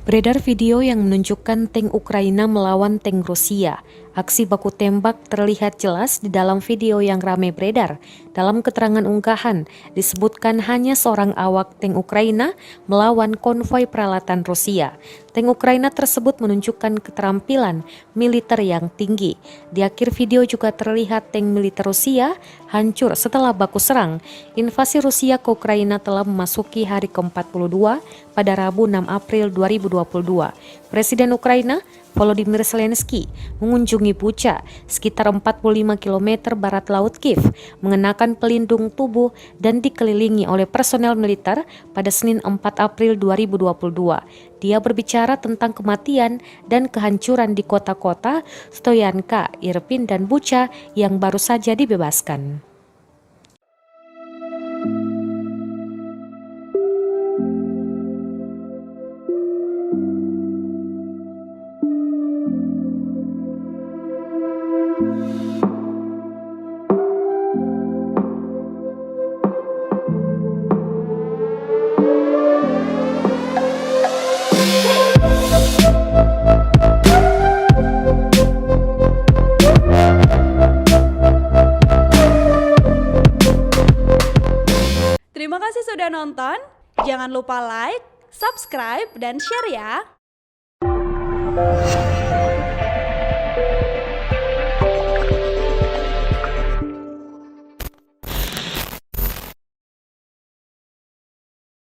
Beredar video yang menunjukkan tank Ukraina melawan tank Rusia. Aksi baku tembak terlihat jelas di dalam video yang ramai beredar. Dalam keterangan unggahan, disebutkan hanya seorang awak tank Ukraina melawan konvoi peralatan Rusia. Tank Ukraina tersebut menunjukkan keterampilan militer yang tinggi. Di akhir video juga terlihat tank militer Rusia hancur setelah baku serang. Invasi Rusia ke Ukraina telah memasuki hari ke-42 pada Rabu 6 April 2022. Presiden Ukraina Volodymyr Zelensky mengunjungi Bucha, sekitar 45 km barat laut Kiev, mengenakan pelindung tubuh dan dikelilingi oleh personel militer pada Senin 4 April 2022. Dia berbicara tentang kematian dan kehancuran di kota-kota Stoyanka, Irpin, dan Bucha yang baru saja dibebaskan. Terima kasih sudah nonton. Jangan lupa like, subscribe, dan share ya.